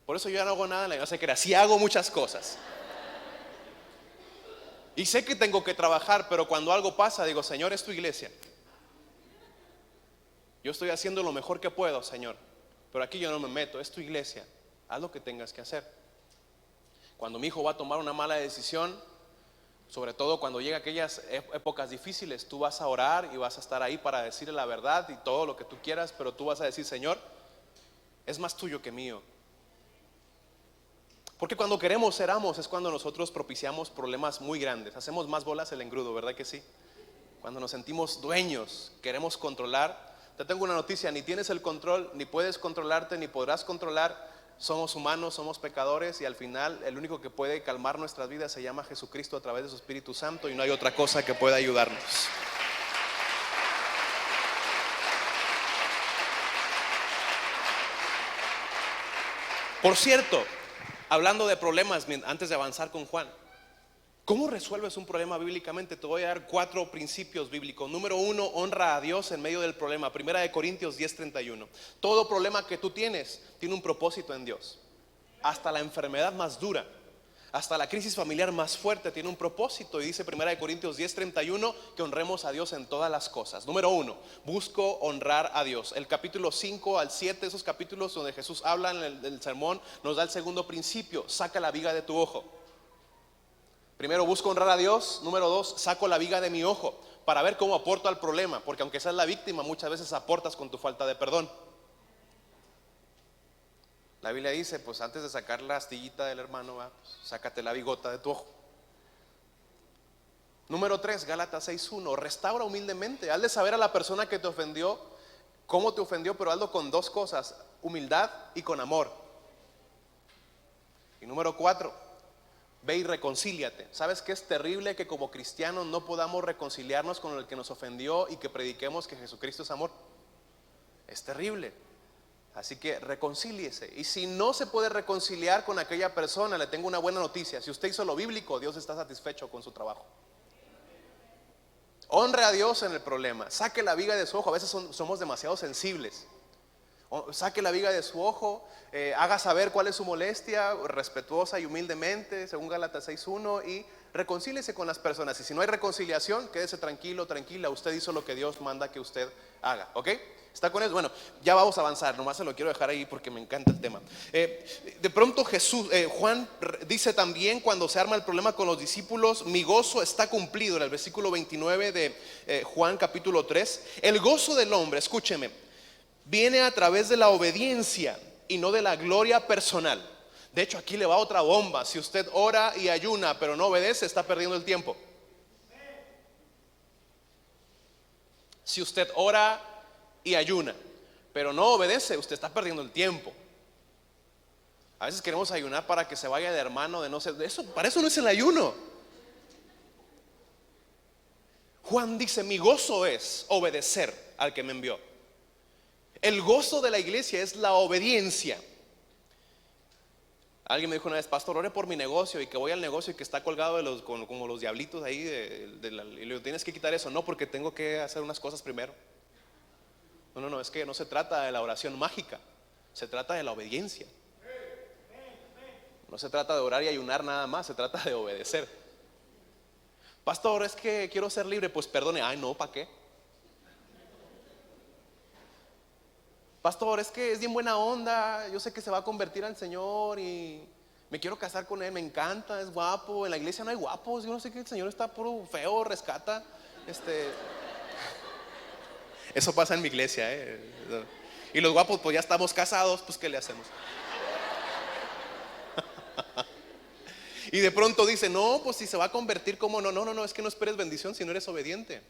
Por eso yo ya no hago nada en la iglesia. Que sí hago muchas cosas. Y sé que tengo que trabajar, pero cuando algo pasa, digo, Señor, es tu iglesia. Yo estoy haciendo lo mejor que puedo, Señor. Pero aquí yo no me meto, es tu iglesia. Haz lo que tengas que hacer. Cuando mi hijo va a tomar una mala decisión, sobre todo cuando llega aquellas épocas difíciles, tú vas a orar y vas a estar ahí para decirle la verdad y todo lo que tú quieras, pero tú vas a decir, Señor, es más tuyo que mío. Porque cuando queremos ser amos es cuando nosotros propiciamos problemas muy grandes. Hacemos más bolas el engrudo, ¿verdad que sí? Cuando nos sentimos dueños, queremos controlar. Te tengo una noticia, ni tienes el control, ni puedes controlarte, ni podrás controlar. Somos humanos, somos pecadores y al final el único que puede calmar nuestras vidas se llama Jesucristo a través de su Espíritu Santo y no hay otra cosa que pueda ayudarnos. Por cierto, hablando de problemas, antes de avanzar con Juan, ¿cómo resuelves un problema bíblicamente? Te voy a dar 4 principios bíblicos. Número 1, honra a Dios en medio del problema. Primera de Corintios 10:31. Todo problema que tú tienes tiene un propósito en Dios. Hasta la enfermedad más dura, hasta la crisis familiar más fuerte tiene un propósito. Y dice Primera de Corintios 10:31 que honremos a Dios en todas las cosas. Número 1, busco honrar a Dios. El capítulo 5 al 7, esos capítulos donde Jesús habla en el sermón, nos da el segundo principio: saca la viga de tu ojo. Primero, busco honrar a Dios. Número 2, saco la viga de mi ojo para ver cómo aporto al problema, porque aunque seas la víctima, muchas veces aportas con tu falta de perdón. La Biblia dice, pues antes de sacar la astillita del hermano, pues, sácate la bigota de tu ojo. Número 3, Gálatas 6:1, restaura humildemente. Haz de saber a la persona que te ofendió cómo te ofendió, pero hazlo con 2 cosas: humildad y con amor. Y número 4, ve y reconcíliate. ¿Sabes qué es terrible? Que como cristianos no podamos reconciliarnos con el que nos ofendió y que prediquemos que Jesucristo es amor. Es terrible. Así que reconcíliese. Y si no se puede reconciliar con aquella persona, le tengo una buena noticia: si usted hizo lo bíblico, Dios está satisfecho con su trabajo. Honre a Dios en el problema. Saque la viga de su ojo. A veces somos demasiado sensibles. Saque la viga de su ojo, haga saber cuál es su molestia, respetuosa y humildemente, según Gálatas 6:1, y reconcíliese con las personas. Y si no hay reconciliación, quédese tranquilo, tranquila. Usted hizo lo que Dios manda que usted haga, ¿ok? ¿Está con eso? Bueno, ya vamos a avanzar. Nomás se lo quiero dejar ahí porque me encanta el tema. De pronto Juan dice también, cuando se arma el problema con los discípulos, mi gozo está cumplido. En el versículo 29 de Juan capítulo 3, el gozo del hombre, escúcheme, viene a través de la obediencia y no de la gloria personal. De hecho, aquí le va otra bomba: si usted ora y ayuna pero no obedece, está perdiendo el tiempo. Si usted ora y ayuna pero no obedece, usted está perdiendo el tiempo. A veces queremos ayunar para que se vaya de hermano, de no ser, de eso, para eso no es el ayuno. Juan dice, mi gozo es obedecer al que me envió. El gozo de la iglesia es la obediencia. Alguien me dijo una vez, pastor, ore por mi negocio, y que voy al negocio y que está colgado de como los diablitos ahí y le tienes que quitar eso. No, porque tengo que hacer unas cosas primero. No, es que no se trata de la oración mágica, se trata de la obediencia. No se trata de orar y ayunar nada más, se trata de obedecer. Pastor, es que quiero ser libre. Pues perdone. Ay, no, ¿para qué? Pastor, es que es bien buena onda, yo sé que se va a convertir al Señor y me quiero casar con él, me encanta, es guapo. En la iglesia no hay guapos, yo no sé, que el Señor está puro feo, rescata. Eso pasa en mi iglesia, Y los guapos, pues ya estamos casados, pues ¿qué le hacemos? Y de pronto dice, no, pues si se va a convertir, ¿cómo no? No, es que no esperes bendición si no eres obediente.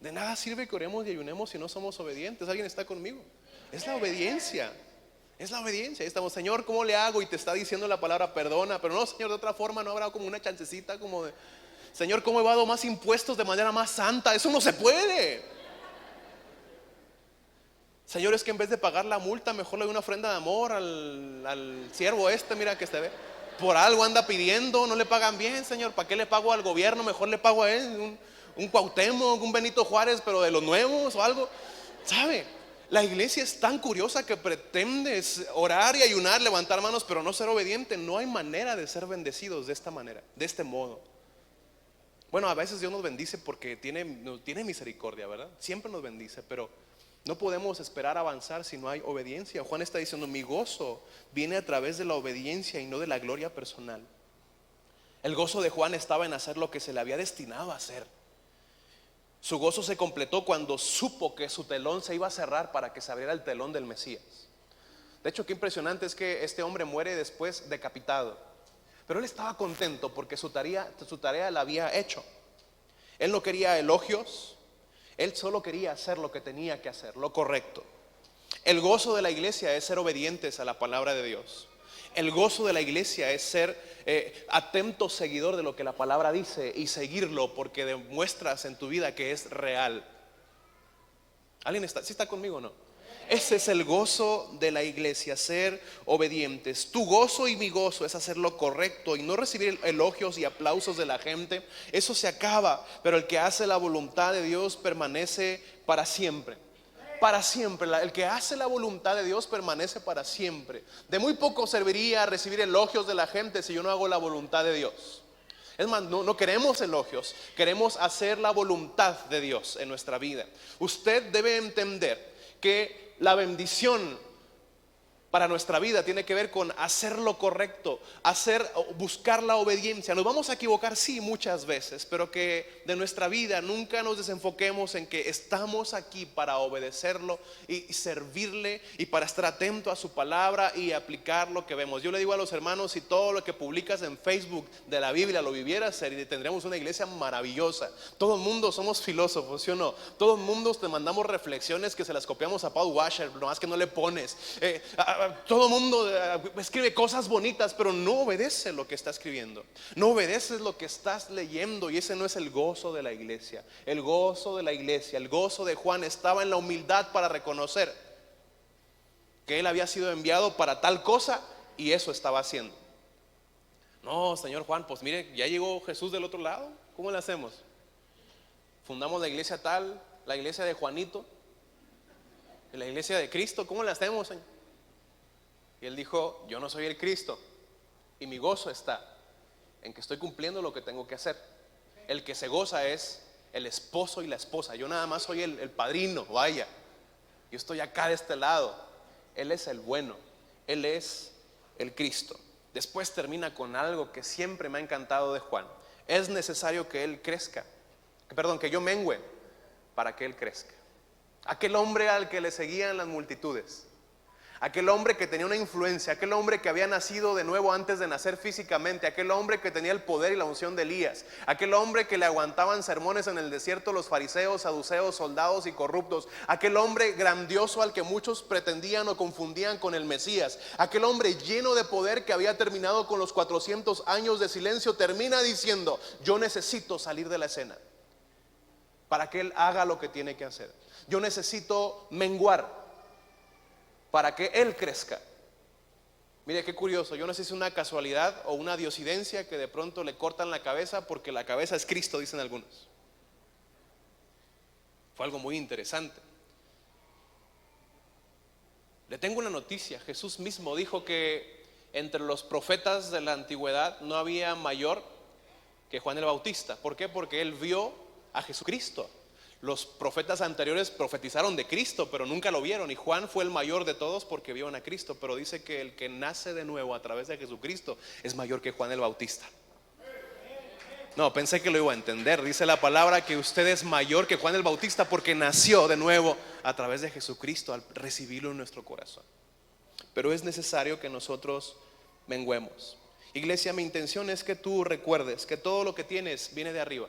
De nada sirve que oremos y ayunemos si no somos obedientes. ¿Alguien está conmigo? Es la obediencia. Es la obediencia. Ahí estamos, Señor, ¿cómo le hago? Y te está diciendo la palabra perdona. Pero no, Señor, de otra forma, no habrá como una chancecita como de, Señor, ¿cómo evado más impuestos de manera más santa? Eso no se puede. Señor, es que en vez de pagar la multa, mejor le doy una ofrenda de amor al siervo mira que se ve. por algo anda pidiendo, no le pagan bien, Señor. ¿Para qué le pago al gobierno? Mejor le pago a él, un Cuauhtémoc, un Benito Juárez, pero de los nuevos o algo. ¿Sabe? La iglesia es tan curiosa que pretende orar y ayunar, levantar manos, pero no ser obediente. No hay manera de ser bendecidos de esta manera, de este modo. Bueno, a veces Dios nos bendice porque tiene misericordia, ¿verdad? Siempre nos bendice, pero no podemos esperar avanzar si no hay obediencia. Juan está diciendo, mi gozo viene a través de la obediencia y no de la gloria personal. El gozo de Juan estaba en hacer lo que se le había destinado a hacer. Su gozo se completó cuando supo que su telón se iba a cerrar para que se abriera el telón del Mesías. De hecho, qué impresionante es que este hombre muere después decapitado. Pero él estaba contento porque su tarea la había hecho. Él no quería elogios. Él solo quería hacer lo que tenía que hacer, lo correcto. El gozo de la iglesia es ser obedientes a la palabra de Dios. El gozo de la iglesia es ser atento seguidor de lo que la palabra dice y seguirlo porque demuestras en tu vida que es real. ¿Alguien está? ¿Sí está conmigo o no? Ese es el gozo de la iglesia, ser obedientes. Tu gozo y mi gozo es hacer lo correcto y no recibir elogios y aplausos de la gente. Eso se acaba, pero el que hace la voluntad de Dios permanece para siempre. Para siempre, el que hace la voluntad de Dios permanece para siempre. De muy poco serviría recibir elogios de la gente si yo no hago la voluntad de Dios. Es más, no queremos elogios, queremos hacer la voluntad de Dios en nuestra vida. Usted debe entender que la bendición para nuestra vida tiene que ver con hacer lo correcto, buscar la obediencia. Nos vamos a equivocar, sí, muchas veces, pero que de nuestra vida nunca nos desenfoquemos en que estamos aquí para obedecerlo y servirle y para estar atento a su palabra y aplicar lo que vemos. Yo le digo a los hermanos, si todo lo que publicas en Facebook de la Biblia lo vivieras, tendríamos una iglesia maravillosa. Todo el mundo somos filósofos, ¿sí o no? Todo el mundo te mandamos reflexiones que se las copiamos a Paul Washer, nomás que no le pones. Todo el mundo escribe cosas bonitas, pero no obedece lo que está escribiendo. No obedeces lo que estás leyendo, y ese no es el gozo de la iglesia. El gozo de la iglesia, el gozo de Juan estaba en la humildad para reconocer que él había sido enviado para tal cosa y eso estaba haciendo. No, señor Juan, pues mire, ya llegó Jesús del otro lado. ¿Cómo le hacemos? Fundamos la iglesia tal, la iglesia de Juanito, la iglesia de Cristo. ¿Cómo la hacemos, Señor? Y él dijo, yo no soy el Cristo y mi gozo está en que estoy cumpliendo lo que tengo que hacer. El que se goza es el esposo y la esposa. Yo nada más soy el padrino, vaya. Yo estoy acá de este lado. Él es el bueno, él es el Cristo. Después termina con algo que siempre me ha encantado de Juan. Es necesario que él crezca, que yo mengüe para que él crezca. Aquel hombre al que le seguían las multitudes, aquel hombre que tenía una influencia, aquel hombre que había nacido de nuevo antes de nacer físicamente, aquel hombre que tenía el poder y la unción de Elías, aquel hombre que le aguantaban sermones en el desierto los fariseos, saduceos, soldados y corruptos, aquel hombre grandioso al que muchos pretendían o confundían con el Mesías, aquel hombre lleno de poder que había terminado con los 400 años de silencio, termina diciendo, yo necesito salir de la escena para que él haga lo que tiene que hacer. Yo necesito menguar para que él crezca. Mire qué curioso, yo no sé si es una casualidad o una diosidencia que de pronto le cortan la cabeza porque la cabeza es Cristo, dicen algunos. Fue algo muy interesante. Le tengo una noticia. Jesús mismo dijo que entre los profetas de la antigüedad no había mayor que Juan el Bautista. ¿Por qué? Porque él vio a Jesucristo. Los profetas anteriores profetizaron de Cristo, pero nunca lo vieron, y Juan fue el mayor de todos porque vieron a Cristo. Pero dice que el que nace de nuevo a través de Jesucristo es mayor que Juan el Bautista. No, pensé que lo iba a entender. Dice la palabra que usted es mayor que Juan el Bautista porque nació de nuevo a través de Jesucristo al recibirlo en nuestro corazón. Pero es necesario que nosotros menguemos. Iglesia, mi intención es que tú recuerdes que todo lo que tienes viene de arriba.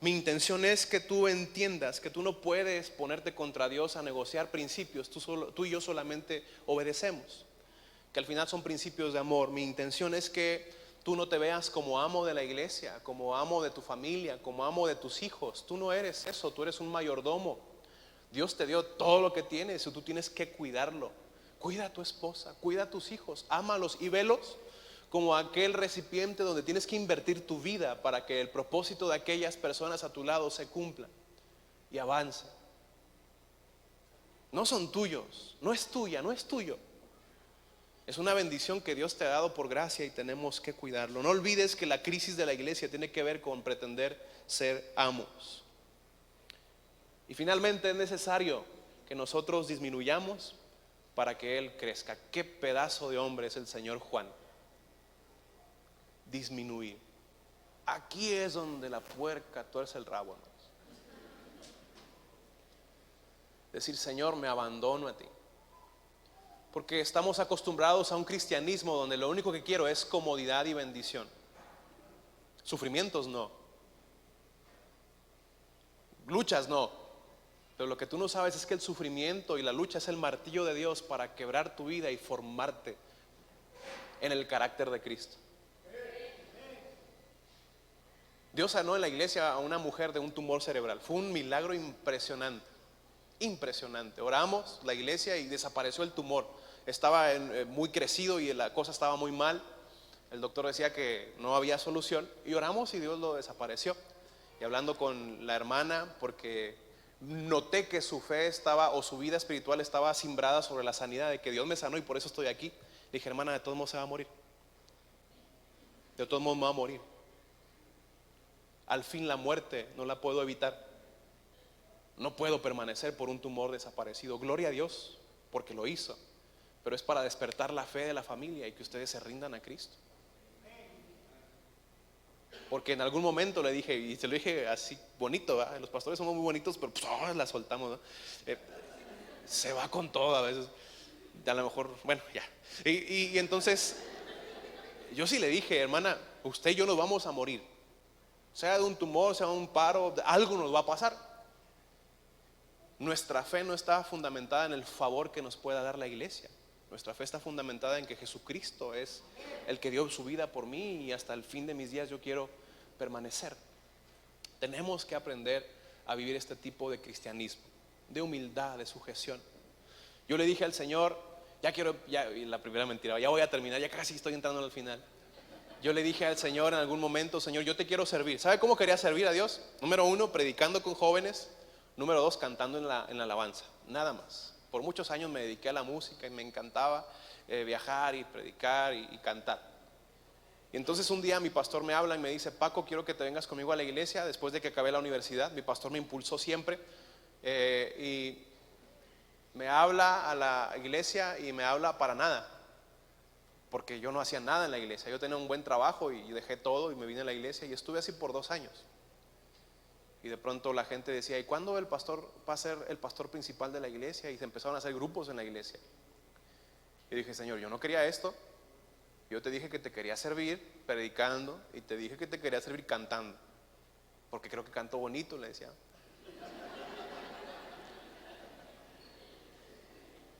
Mi intención es que tú entiendas que tú no puedes ponerte contra Dios a negociar principios. Tú y yo solamente obedecemos, que al final son principios de amor. Mi intención es que tú no te veas como amo de la iglesia, como amo de tu familia, como amo de tus hijos. Tú no eres eso, tú eres un mayordomo. Dios te dio todo lo que tienes y tú tienes que cuidarlo. Cuida a tu esposa, cuida a tus hijos, ámalos y velos como aquel recipiente donde tienes que invertir tu vida para que el propósito de aquellas personas a tu lado se cumpla y avance. No son tuyos, no es tuya, no es tuyo. Es una bendición que Dios te ha dado por gracia y tenemos que cuidarlo. No olvides que la crisis de la iglesia tiene que ver con pretender ser amos. Y finalmente es necesario que nosotros disminuyamos para que Él crezca. Qué pedazo de hombre es el Señor Juan. Disminuir. Aquí es donde la puerca tuerce el rabo, ¿no? Decir, Señor, me abandono a ti. Porque estamos acostumbrados a un cristianismo donde lo único que quiero es comodidad y bendición. Sufrimientos no. Luchas no. Pero lo que tú no sabes es que el sufrimiento y la lucha es el martillo de Dios para quebrar tu vida y formarte en el carácter de Cristo. Dios sanó en la iglesia a una mujer de un tumor cerebral. Fue un milagro impresionante. Impresionante. Oramos la iglesia y desapareció el tumor. Estaba muy crecido y la cosa estaba muy mal. El doctor decía que no había solución y oramos y Dios lo desapareció. Y hablando con la hermana, porque noté que su fe estaba, o su vida espiritual estaba cimbrada sobre la sanidad, de que Dios me sanó y por eso estoy aquí. Le dije, hermana, de todos modos se va a morir. De todos modos me va a morir. Al fin la muerte no la puedo evitar. No puedo permanecer por un tumor desaparecido. Gloria a Dios porque lo hizo. Pero es para despertar la fe de la familia y que ustedes se rindan a Cristo. Porque en algún momento le dije, y se lo dije así bonito, ¿verdad? Los pastores somos muy bonitos, pero pues, la soltamos, ¿no? Se va con todo a veces. A lo mejor, bueno, ya. Y entonces yo sí le dije, hermana, usted y yo nos vamos a morir. Sea de un tumor, sea de un paro, algo nos va a pasar. Nuestra fe no está fundamentada en el favor que nos pueda dar la iglesia. Nuestra fe está fundamentada en que Jesucristo es el que dio su vida por mí y hasta el fin de mis días yo quiero permanecer. Tenemos que aprender a vivir este tipo de cristianismo, de humildad, de sujeción. Yo le dije al Señor, y la primera mentira, ya voy a terminar, ya casi estoy entrando al final. Yo le dije al Señor en algún momento, Señor, yo te quiero servir. ¿Sabe cómo quería servir a Dios? Número 1, predicando con jóvenes. Número 2, cantando en la alabanza. Nada más. Por muchos años me dediqué a la música y me encantaba viajar y predicar y cantar. Y entonces un día mi pastor me habla y me dice, Paco, quiero que te vengas conmigo a la iglesia después de que acabé la universidad. Mi pastor me impulsó siempre y me habla a la iglesia y me habla para nada. Porque yo no hacía nada en la iglesia. Yo tenía un buen trabajo y dejé todo y me vine a la iglesia y estuve así por 2 años. Y de pronto la gente decía, ¿y cuándo el pastor va a ser el pastor principal de la iglesia? Y se empezaron a hacer grupos en la iglesia. Y dije, Señor, yo no quería esto. Yo te dije que te quería servir predicando y te dije que te quería servir cantando. Porque creo que canto bonito, le decía.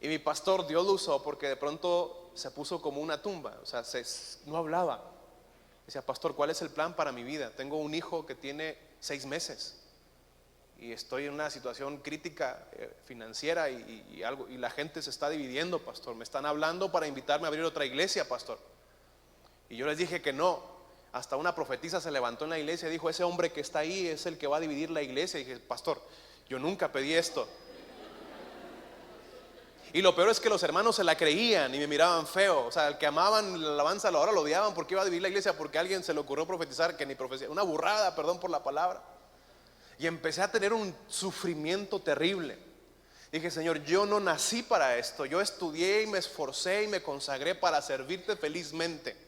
Y mi pastor, Dios lo usó porque de pronto se puso como una tumba. O sea, no hablaba. Decía, pastor, ¿cuál es el plan para mi vida? Tengo un hijo que tiene 6 meses y estoy en una situación crítica financiera y la gente se está dividiendo, pastor. Me están hablando para invitarme a abrir otra iglesia, pastor. Y yo les dije que no. Hasta una profetisa se levantó en la iglesia y dijo, ese hombre que está ahí es el que va a dividir la iglesia. Y dije, pastor, yo nunca pedí esto. Y lo peor es que los hermanos se la creían y me miraban feo. O sea, el que amaban la alabanza ahora lo odiaban porque iba a dividir la iglesia, porque a alguien se le ocurrió profetizar que ni profecía, una burrada, perdón por la palabra. Y empecé a tener un sufrimiento terrible. Dije, Señor, yo no nací para esto. Yo estudié y me esforcé y me consagré para servirte felizmente.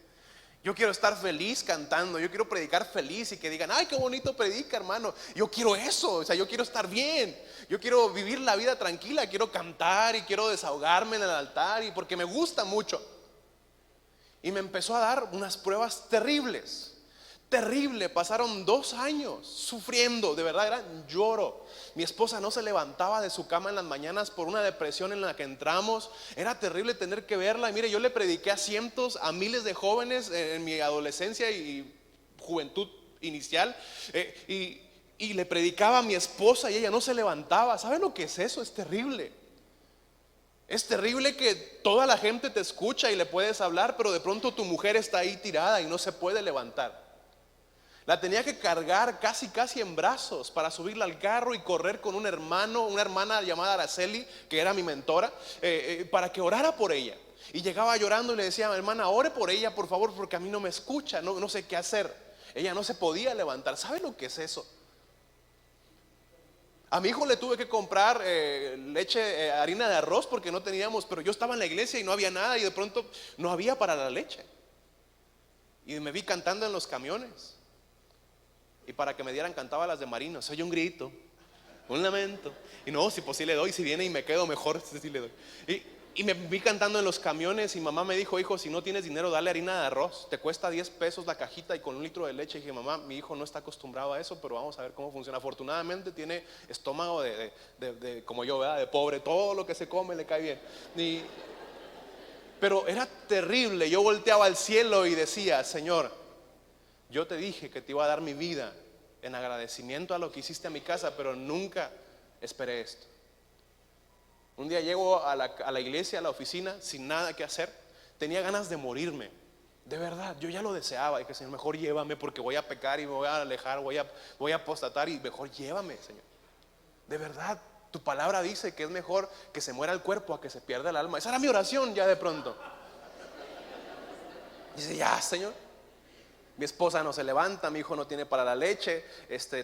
Yo quiero estar feliz cantando, yo quiero predicar feliz y que digan, ay, qué bonito predica, hermano. Yo quiero eso, o sea, yo quiero estar bien. Yo quiero vivir la vida tranquila, quiero cantar y quiero desahogarme en el altar y porque me gusta mucho. Y me empezó a dar unas pruebas terribles. Terrible, pasaron 2 años sufriendo, de verdad era lloro. Mi esposa no se levantaba de su cama en las mañanas por una depresión en la que entramos. Era terrible tener que verla. Y mire, yo le prediqué a cientos, a miles de jóvenes en mi adolescencia y juventud inicial. Y le predicaba a mi esposa y ella no se levantaba. ¿Saben lo que es eso? Es terrible. Es terrible que toda la gente te escucha y le puedes hablar, pero de pronto tu mujer está ahí tirada y no se puede levantar. La tenía que cargar casi en brazos para subirla al carro y correr con un hermano, una hermana llamada Araceli, que era mi mentora, para que orara por ella. Y llegaba llorando y le decía: hermana, ore por ella, por favor, porque a mí no me escucha, no sé qué hacer. Ella no se podía levantar. ¿Sabe lo que es eso? A mi hijo le tuve que comprar leche, harina de arroz porque no teníamos, pero yo estaba en la iglesia y no había nada y de pronto no había para la leche. Y me vi cantando en los camiones. Y para que me dieran cantaba las de Marino. Soy un grito, un lamento. Y no, si pues sí le doy, si viene y me quedo mejor, sí le doy. Y me vi cantando en los camiones y mamá me dijo: hijo, si no tienes dinero, dale harina de arroz. Te cuesta 10 pesos la cajita y con un litro de leche. Y dije: mamá, mi hijo no está acostumbrado a eso, pero vamos a ver cómo funciona. Afortunadamente tiene estómago como yo, ¿verdad? De pobre. Todo lo que se come le cae bien. Pero era terrible. Yo volteaba al cielo y decía: Señor, yo te dije que te iba a dar mi vida en agradecimiento a lo que hiciste a mi casa, pero nunca esperé esto. Un día llego a la iglesia, a la oficina, sin nada que hacer. Tenía ganas de morirme. De verdad, yo ya lo deseaba. Y que: Señor, mejor llévame porque voy a pecar y me voy a alejar, voy a apostatar, y mejor llévame, Señor. De verdad, tu palabra dice que es mejor que se muera el cuerpo a que se pierda el alma. Esa era mi oración ya de pronto. Dice: ya, Señor. Mi esposa no se levanta, mi hijo no tiene para la leche,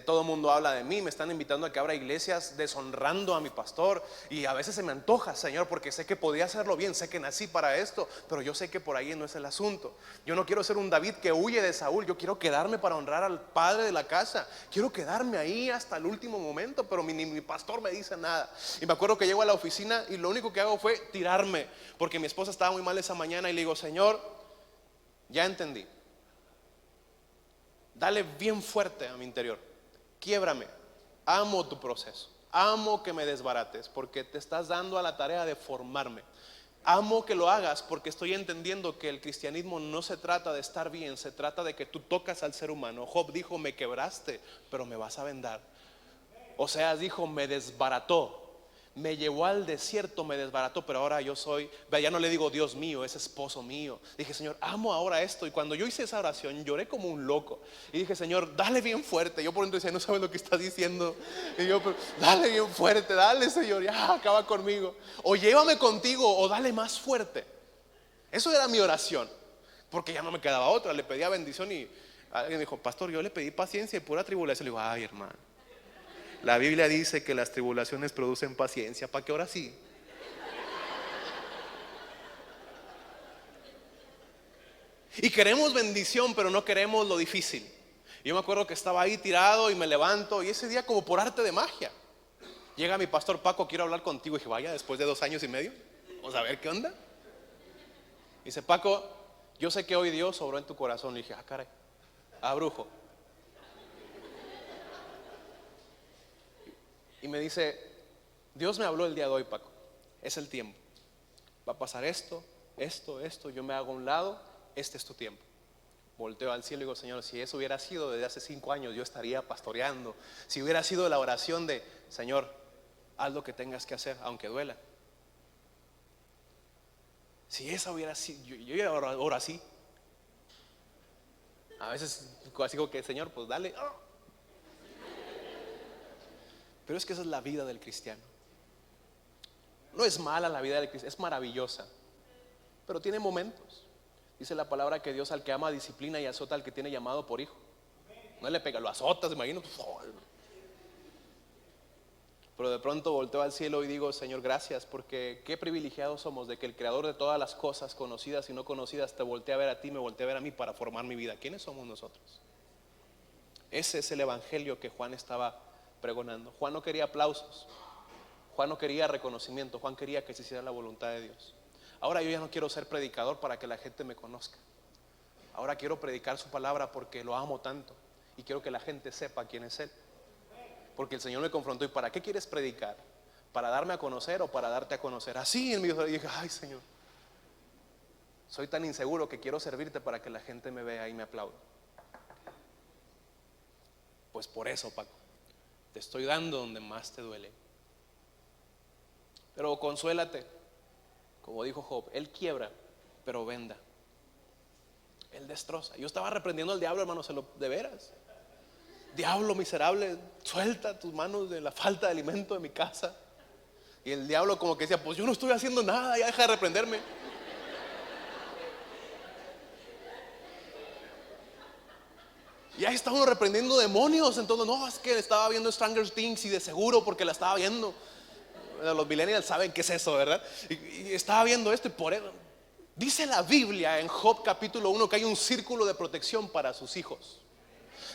todo el mundo habla de mí, me están invitando a que abra iglesias deshonrando a mi pastor. Y a veces se me antoja, Señor, porque sé que podía hacerlo bien, sé que nací para esto, pero yo sé que por ahí no es el asunto. Yo no quiero ser un David que huye de Saúl, yo quiero quedarme para honrar al padre de la casa. Quiero quedarme ahí hasta el último momento, pero ni mi pastor me dice nada. Y me acuerdo que llego a la oficina y lo único que hago fue tirarme, porque mi esposa estaba muy mal esa mañana, y le digo: Señor, ya entendí. Dale bien fuerte a mi interior. Quiébrame. Amo tu proceso. Amo que me desbarates porque te estás dando a la tarea de formarme. Amo que lo hagas porque estoy entendiendo que el cristianismo no se trata de estar bien, se trata de que tú tocas al ser humano. Job dijo: me quebraste, pero me vas a vendar. Oseas dijo: me desbarató, me llevó al desierto, me desbarató, pero ahora yo soy, ya no le digo Dios mío, es esposo mío. Dije: Señor, amo ahora esto. Y cuando yo hice esa oración, lloré como un loco. Y dije: Señor, dale bien fuerte. Yo por dentro decía: no sabes lo que estás diciendo. Y yo: pero dale bien fuerte, dale, Señor, ya acaba conmigo. O llévame contigo, o dale más fuerte. Eso era mi oración, porque ya no me quedaba otra. Le pedía bendición y alguien me dijo: pastor, yo le pedí paciencia y pura tribulación. Le digo: ay, hermano, la Biblia dice que las tribulaciones producen paciencia. ¿Para qué ahora sí? Y queremos bendición, pero no queremos lo difícil. Yo me acuerdo que estaba ahí tirado y me levanto, y ese día, como por arte de magia, llega mi pastor: Paco, quiero hablar contigo. Y dije: vaya, después de 2 años y medio, vamos a ver qué onda. Dice: Paco, yo sé que hoy Dios obró en tu corazón. Le dije: ah, caray, brujo. Y me dice: Dios me habló el día de hoy, Paco. Es el tiempo. Va a pasar esto. Yo me hago a un lado. Este es tu tiempo. Volteo al cielo y digo: Señor, si eso hubiera sido desde hace 5 años, yo estaría pastoreando. Si hubiera sido la oración de: Señor, haz lo que tengas que hacer, aunque duela. Si esa hubiera sido, yo oro así. A veces digo que: Señor, pues dale. Pero es que esa es la vida del cristiano. No es mala la vida del cristiano, es maravillosa, pero tiene momentos. Dice la palabra que Dios al que ama disciplina y azota al que tiene llamado por hijo. No le pega, lo azotas, imagino. Pero de pronto volteo al cielo y digo: Señor, gracias, porque qué privilegiados somos de que el creador de todas las cosas conocidas y no conocidas te voltea a ver a ti, me voltea a ver a mí para formar mi vida. ¿Quiénes somos nosotros? Ese es el evangelio que Juan estaba pregonando. Juan no quería aplausos, Juan no quería reconocimiento, Juan quería que se hiciera la voluntad de Dios. Ahora yo ya no quiero ser predicador para que la gente me conozca. Ahora quiero predicar su palabra porque lo amo tanto y quiero que la gente sepa quién es Él. Porque el Señor me confrontó: ¿y para qué quieres predicar? ¿Para darme a conocer o para darte a conocer? Así en mi vida dije: ay, Señor, soy tan inseguro que quiero servirte para que la gente me vea y me aplaude. Pues por eso, Paco, te estoy dando donde más te duele. Pero consuélate, como dijo Job, Él quiebra, pero venda. Él destroza. Yo estaba reprendiendo al diablo, hermano, de veras. Diablo miserable, suelta tus manos de la falta de alimento de mi casa. Y el diablo como que decía, pues yo no estoy haciendo nada, ya deja de reprenderme. Y ahí está uno reprendiendo demonios. Entonces, no, es que estaba viendo Stranger Things y de seguro porque la estaba viendo. Los millennials saben qué es eso, ¿verdad? Y estaba viendo esto y por eso. Dice la Biblia en Job capítulo 1 que hay un círculo de protección para sus hijos.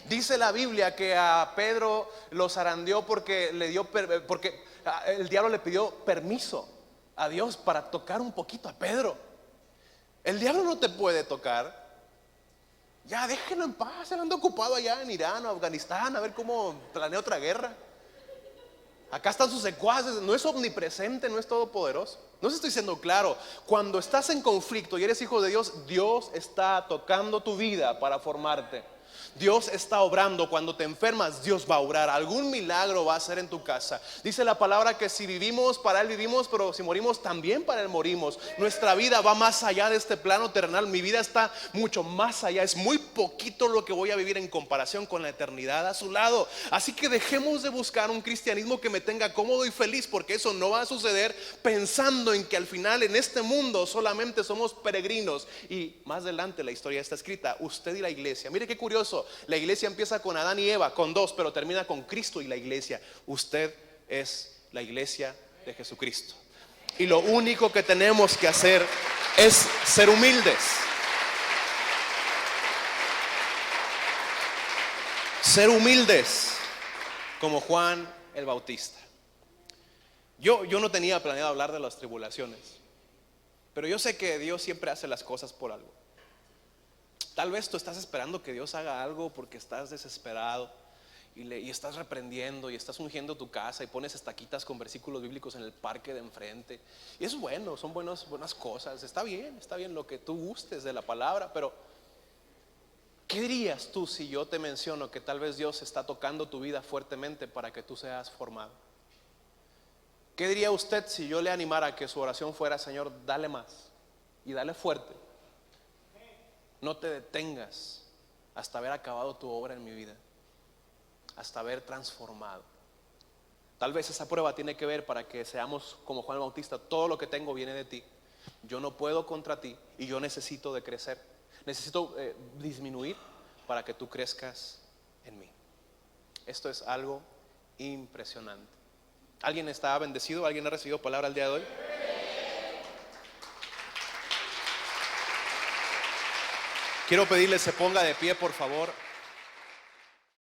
Dice la Biblia que a Pedro lo zarandeó porque el diablo le pidió permiso a Dios para tocar un poquito a Pedro. El diablo no te puede tocar. Ya déjenlo en paz, él anda ocupado allá en Irán o Afganistán a ver cómo planea otra guerra. Acá están sus secuaces, no es omnipresente, no es todopoderoso. No sé si estoy siendo claro. Cuando estás en conflicto y eres hijo de Dios, Dios está tocando tu vida para formarte. Dios está obrando. Cuando te enfermas, Dios va a obrar. Algún milagro va a hacer en tu casa. Dice la palabra que si vivimos, para Él vivimos, pero si morimos, también para Él morimos. Nuestra vida va más allá de este plano terrenal. Mi vida está mucho más allá. Es muy poquito lo que voy a vivir en comparación con la eternidad a su lado. Así que dejemos de buscar un cristianismo que me tenga cómodo y feliz, porque eso no va a suceder pensando en que al final en este mundo solamente somos peregrinos. Y más adelante la historia está escrita, usted y la iglesia. Mire qué curioso. La iglesia empieza con Adán y Eva, con dos, pero termina con Cristo y la iglesia. Usted es la iglesia de Jesucristo. Y lo único que tenemos que hacer es ser humildes. Ser humildes como Juan el Bautista. Yo no tenía planeado hablar de las tribulaciones, pero yo sé que Dios siempre hace las cosas por algo. Tal vez tú estás esperando que Dios haga algo porque estás desesperado y estás reprendiendo y estás ungiendo tu casa y pones estaquitas con versículos bíblicos en el parque de enfrente. Y es bueno, son buenas cosas. Está bien lo que tú gustes de la palabra, pero ¿qué dirías tú si yo te menciono que tal vez Dios está tocando tu vida fuertemente para que tú seas formado? ¿Qué diría usted si yo le animara a que su oración fuera, Señor, dale más y dale fuerte? No te detengas hasta haber acabado tu obra en mi vida, hasta haber transformado. Tal vez esa prueba tiene que ver para que seamos como Juan el Bautista. Todo lo que tengo viene de ti. Yo no puedo contra ti y yo necesito de crecer. Necesito disminuir para que tú crezcas en mí. Esto es algo impresionante. ¿Alguien está bendecido? ¿Alguien ha recibido palabra el día de hoy? Quiero pedirle se ponga de pie, por favor.